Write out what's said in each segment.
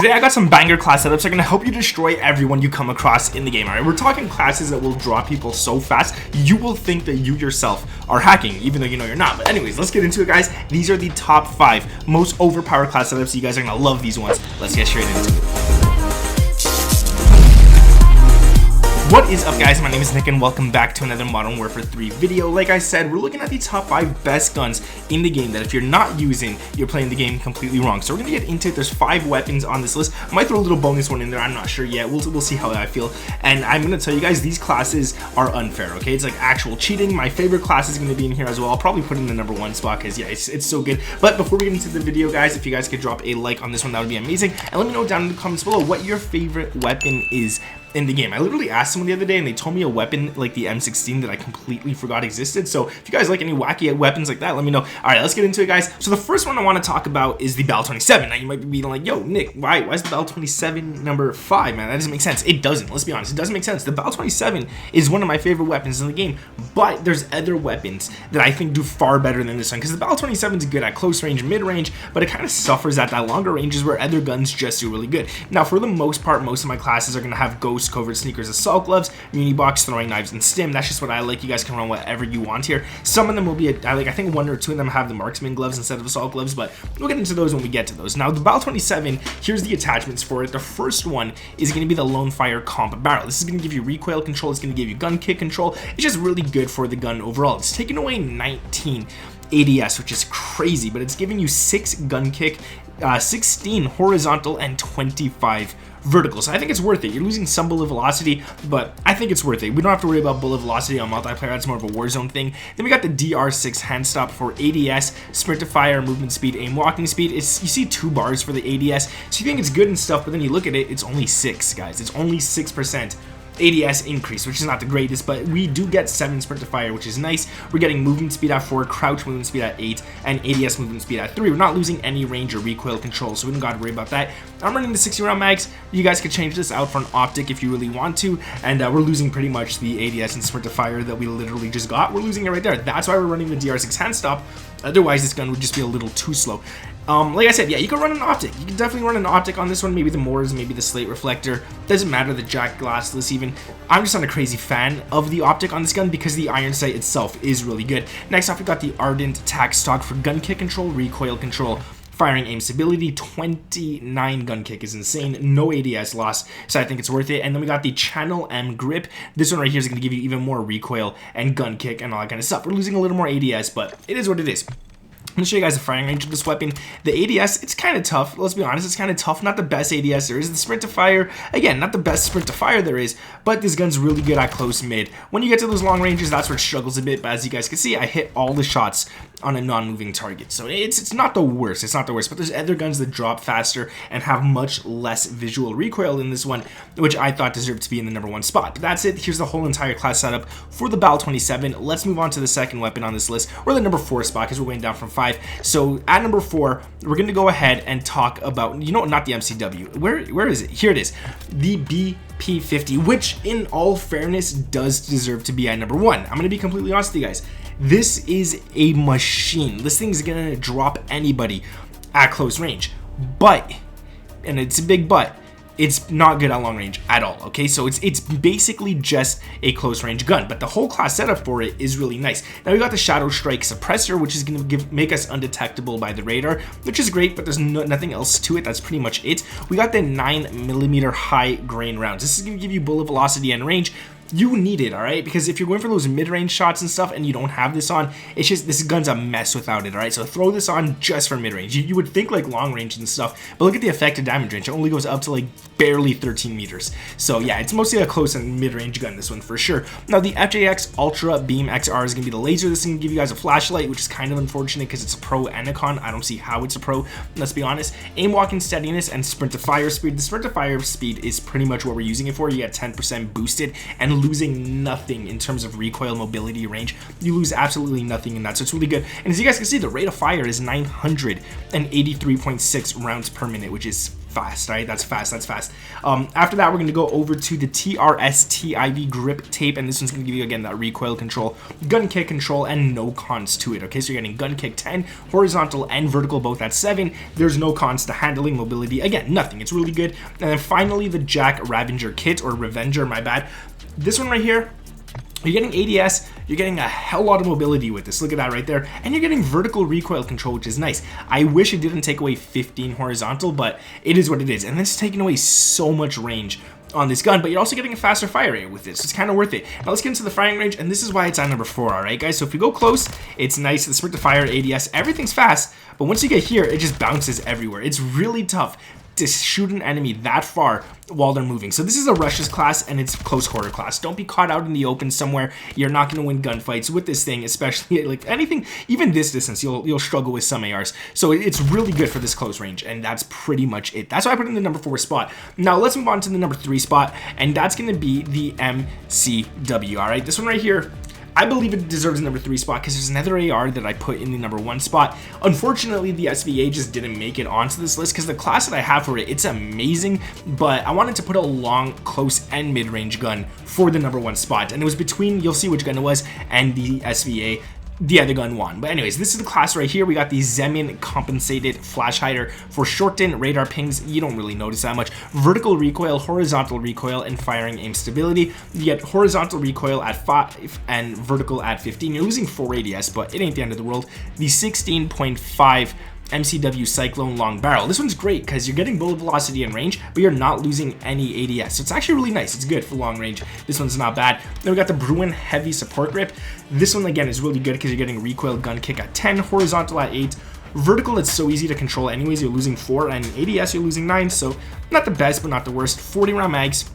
Today I got some banger class setups that are going to help you destroy everyone you come across in the game. Alright, we're talking classes that will draw people so fast you will think that you yourself are hacking, even though you know you're not. But anyways, let's get into it, guys. These are the top 5 most overpowered class setups. You guys are going to love these ones. Let's get straight into it. What is up, guys? My name is Nick and welcome back to another Modern Warfare 3 video. Like I said, we're looking at the top 5 best guns in the game that if you're not using, you're playing the game completely wrong. So we're gonna get into it. There's 5 weapons on this list. I might throw a little bonus one in there, I'm not sure yet. We'll see how I feel. And I'm gonna tell you guys, these classes are unfair, okay? It's like actual cheating. My favorite class is gonna be in here as well. I'll probably put in the number 1 spot because yeah, it's so good. But before we get into the video, guys, if you guys could drop a like on this one, that would be amazing. And let me know down in the comments below what your favorite weapon is in the game. I literally asked someone the other day and they told me a weapon like the M16 that I completely forgot existed. So if you guys like any wacky weapons like that, let me know. Alright, let's get into it, guys. So the first one I want to talk about is the Bal 27. Now you might be being like, yo, Nick, why is the Bal 27 number 5, man? That doesn't make sense. It doesn't. Let's be honest. It doesn't make sense. The Bal 27 is one of my favorite weapons in the game, but there's other weapons that I think do far better than this one, because the Bal 27 is good at close range, mid range, but it kind of suffers at that longer ranges where other guns just do really good. Now, for the most part, most of my classes are going to have ghost, covert sneakers, assault gloves, muni box, throwing knives, and stim. That's just what I like. You guys can run whatever you want here. Some of them will be, I think 1 or 2 of them have the marksman gloves instead of assault gloves, but we'll get into those when we get to those. Now, the Bal 27, here's the attachments for it. The first one is going to be the Lone Fire Comp Barrel. This is going to give you recoil control. It's going to give you gun kick control. It's just really good for the gun overall. It's taking away 19 ADS, which is crazy, but it's giving you 6 gun kick, 16 horizontal, and 25 vertical. So I think it's worth it. You're losing some bullet velocity, but I think it's worth it. We don't have to worry about bullet velocity on multiplayer. That's more of a Warzone thing. Then we got the DR6 hand stop for ADS, sprint to fire, movement speed, aim walking speed. You see 2 bars for the ADS, so you think it's good and stuff, but then you look at it, it's only 6, guys. It's only 6% ADS increase, which is not the greatest, but we do get 7 sprint to fire, which is nice. We're getting movement speed at 4, crouch movement speed at 8, and ADS movement speed at 3. We're not losing any range or recoil control, so we don't got to worry about that. I'm running the 60 round mags. You guys could change this out for an optic if you really want to, and we're losing pretty much the ADS and sprint to fire that we literally just got. We're losing it right there. That's why we're running the DR6 hand stop. Otherwise, this gun would just be a little too slow. Like I said, yeah, you can run an optic. You can definitely run an optic on this one. Maybe the Moors, maybe the slate reflector. Doesn't matter, the jack glassless even. I'm just not a crazy fan of the optic on this gun because the iron sight itself is really good. Next off, we got the Ardent tac stock for gun kick control, recoil control, firing aim stability. 29 gun kick is insane. No ADS loss, so I think it's worth it. And then we got the Channel M grip. This one right here is going to give you even more recoil and gun kick and all that kind of stuff. We're losing a little more ADS, but it is what it is. I'm going to show you guys the firing range of this weapon. The ADS, it's kind of tough. Let's be honest, it's kind of tough. Not the best ADS there is. The sprint to fire, again, not the best sprint to fire there is, but this gun's really good at close mid. When you get to those long ranges, that's where it struggles a bit, but as you guys can see, I hit all the shots on a non-moving target. So it's not the worst. It's not the worst, but there's other guns that drop faster and have much less visual recoil than this one, which I thought deserved to be in the number 1 spot. But that's it. Here's the whole entire class setup for the Bal 27. Let's move on to the second weapon on this list, or the number 4 spot, because we're going down from 5. So at number 4, we're going to go ahead and talk about, you know, not the MCW. Where is it? Here it is. The BP50, which in all fairness does deserve to be at number 1. I'm going to be completely honest with you guys. This is a machine. This thing's going to drop anybody at close range. But, and it's a big but, it's not good at long range at all, okay? So it's basically just a close range gun, but the whole class setup for it is really nice. Now we got the Shadow Strike suppressor, which is going to make us undetectable by the radar, which is great, but there's nothing else to it. That's pretty much it. We got the 9mm high grain rounds. This is going to give you bullet velocity and range. You need it, all right? Because if you're going for those mid-range shots and stuff and you don't have this on, it's just, this gun's a mess without it, all right? So throw this on just for mid-range. You would think like long range and stuff, but look at the effective damage range. It only goes up to like barely 13 meters. So yeah, it's mostly a close and mid-range gun, this one for sure. Now the FJX Ultra Beam XR is gonna be the laser. This is gonna give you guys a flashlight, which is kind of unfortunate because it's a pro and a con. I don't see how it's a pro, let's be honest. Aim walking steadiness and sprint to fire speed. The sprint to fire speed is pretty much what we're using it for. You get 10% boosted and losing nothing in terms of recoil, mobility, range. You lose absolutely nothing in that, so it's really good. And as you guys can see, the rate of fire is 983.6 rounds per minute, which is fast, right? That's fast, that's fast. After that, we're going to go over to the TRS-TIV grip tape, and this one's going to give you, again, that recoil control, gun kick control, and no cons to it, okay? So you're getting gun kick 10, horizontal and vertical both at 7. There's no cons to handling, mobility, again, nothing. It's really good. And then finally, the Jack Ravager kit, or Revenger, my bad. This one right here, you're getting ADS, you're getting a hell lot of mobility with this, look at that right there, and you're getting vertical recoil control, which is nice. I wish it didn't take away 15 horizontal, but it is what it is, and this is taking away so much range on this gun, but you're also getting a faster fire rate with this, so it's kind of worth it. Now let's get into the firing range, and this is why it's on number 4, alright guys? So if you go close, it's nice, the sprint to fire, ADS, everything's fast, but once you get here, it just bounces everywhere. It's really tough to shoot an enemy that far while they're moving. So this is a rushes class, and it's close quarter class. Don't be caught out in the open somewhere. You're not going to win gunfights with this thing, especially like anything, even this distance, you'll struggle with some ARs. So it's really good for this close range, and that's pretty much it. That's why I put it in the number 4 spot. Now let's move on to the number 3 spot, and that's going to be the MCW. All right, this one right here, I believe it deserves a number 3 spot because there's another AR that I put in the number 1 spot. Unfortunately, the SVA just didn't make it onto this list because the class that I have for it, it's amazing, but I wanted to put a long, close, and mid-range gun for the number 1 spot, and it was between, you'll see which gun it was, and the SVA. The other gun won. But anyways, this is the class right here. We got the Zemin compensated flash hider for shortened radar pings. You don't really notice that much. Vertical recoil, horizontal recoil, and firing aim stability. You get horizontal recoil at 5 and vertical at 15. You're losing 4 ADS, but it ain't the end of the world. The 16.5 MCW Cyclone long barrel. This one's great because you're getting bullet velocity and range, but you're not losing any ADS. So it's actually really nice. It's good for long range. This one's not bad. Then we got the Bruin heavy support grip. This one again is really good because you're getting recoil gun kick at 10, horizontal at 8. Vertical, it's so easy to control anyways. You're losing 4, and ADS you're losing 9. So not the best, but not the worst. 40 round mags.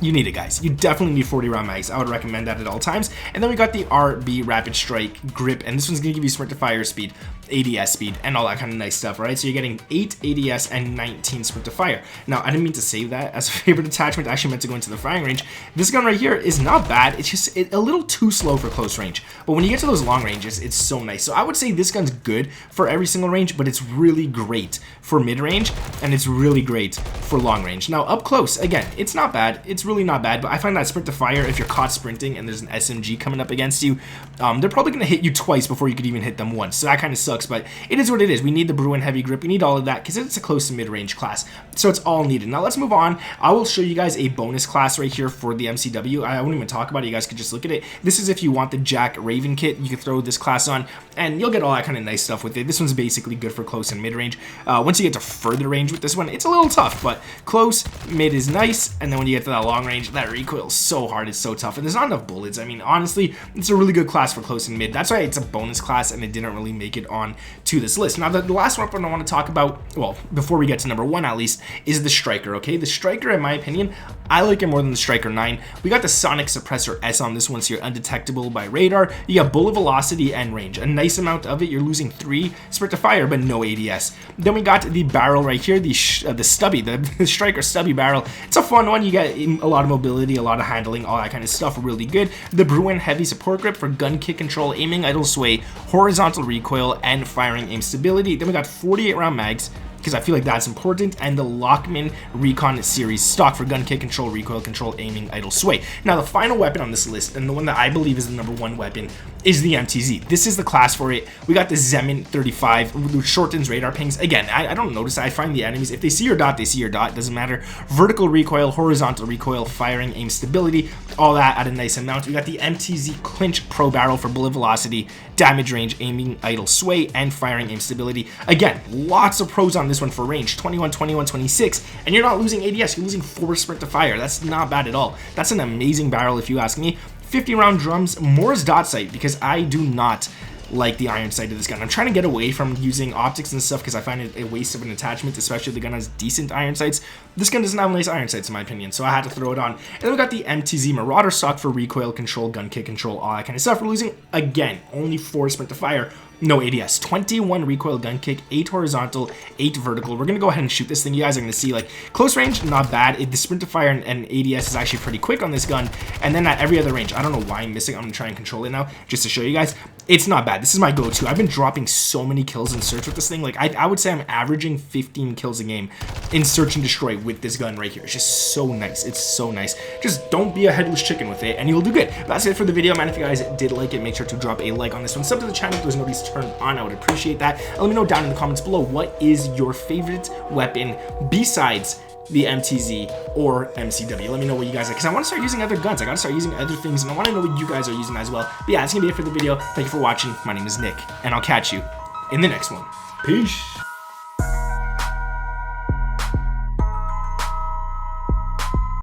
You need it, guys. You definitely need 40 round mags. I would recommend that at all times. And then we got the RB Rapid Strike grip, and this one's gonna give you sprint to fire speed, ADS speed, and all that kind of nice stuff, right? So you're getting 8 ADS and 19 sprint to fire. Now, I didn't mean to save that as a favorite attachment. I actually meant to go into the firing range. This gun right here is not bad. It's just a little too slow for close range. But when you get to those long ranges, it's so nice. So I would say this gun's good for every single range, but it's really great for mid-range, and it's really great for long range. Now, up close, again, it's not bad. It's really not bad, but I find that sprint to fire, if you're caught sprinting and there's an SMG coming up against you, they're probably going to hit you twice before you could even hit them once. So that kind of sucks, but it is what it is. We need the Bruin heavy grip. We need all of that because it's a close to mid-range class. So it's all needed. Now let's move on. I will show you guys a bonus class right here for the MCW. I won't even talk about it. You guys could just look at it. This is if you want the Jack Raven kit. You can throw this class on and you'll get all that kind of nice stuff with it. This one's basically good for close and mid-range. Once you get to further range with this one, it's a little tough, but close, mid is nice, and then when you get to that long range, that recoil is so hard, it's so tough, and there's not enough bullets. I mean, honestly, it's a really good class for close and mid. That's why it's a bonus class, and it didn't really make it on to this list. Now, the last weapon I want to talk about, well, before we get to number 1 at least, is the Striker, okay? The Striker, in my opinion, I like it more than the Striker 9. We got the Sonic Suppressor S on this one, so you're undetectable by radar. You got bullet velocity and range. A nice amount of it. You're losing 3 sprint to fire, but no ADS. Then we got the barrel right here, the stubby, the Striker stubby barrel. It's a fun one. You get a lot of mobility, a lot of handling, all that kind of stuff. Really good. The Bruin heavy support grip for gun kick control, aiming, idle sway, horizontal recoil, and firing aim stability. Then we got 48 round mags, because I feel like that's important, and the Lockman Recon Series stock for gun kick control, recoil control, aiming, idle sway. Now, the final weapon on this list, and the one that I believe is the number 1 weapon, is the MTZ. This is the class for it. We got the Zemin 35, which shortens radar pings. Again, I don't notice that. I find the enemies, if they see your dot, they see your dot. It doesn't matter. Vertical recoil, horizontal recoil, firing aim stability, all that at a nice amount. We got the MTZ Clinch Pro Barrel for bullet velocity, damage range, aiming, idle sway, and firing aim stability. Again, lots of pros on this one for range, 21, 21, 26, and you're not losing ADS, you're losing 4 sprint to fire. That's not bad at all. That's an amazing barrel if you ask me. 50 round drums, Moore's dot sight, because I do not like the iron sight of this gun. I'm trying to get away from using optics and stuff because I find it a waste of an attachment, especially if the gun has decent iron sights. This gun doesn't have nice iron sights in my opinion, so I had to throw it on. And then we got the MTZ Marauder stock for recoil control, gun kick control, all that kind of stuff. We're losing, again, only 4 sprint to fire, no ADS. 21 recoil gun kick, 8 horizontal, 8 vertical. We're gonna go ahead and shoot this thing. You guys are gonna see, like, close range, not bad. The sprint to fire and ADS is actually pretty quick on this gun. And then at every other range, I don't know why I'm missing. I'm gonna try and control it now just to show you guys. It's not bad. This is my go-to. I've been dropping so many kills in search with this thing. Like, I would say I'm averaging 15 kills a game in search and destroy with this gun right here. It's just so nice. It's so nice. Just don't be a headless chicken with it and you'll do good. That's it for the video, man. If you guys did like it, make sure to drop a like on this one. Sub to the channel if there's notifications turned on. I would appreciate that. And let me know down in the comments below, what is your favorite weapon besides the MTZ or MCW? Let me know what you guys like, because I want to start using other guns. I gotta start using other things, and I want to know what you guys are using as well. But yeah, that's gonna be it for the video. Thank you for watching. My name is Nick, and I'll catch you in the next one. Peace.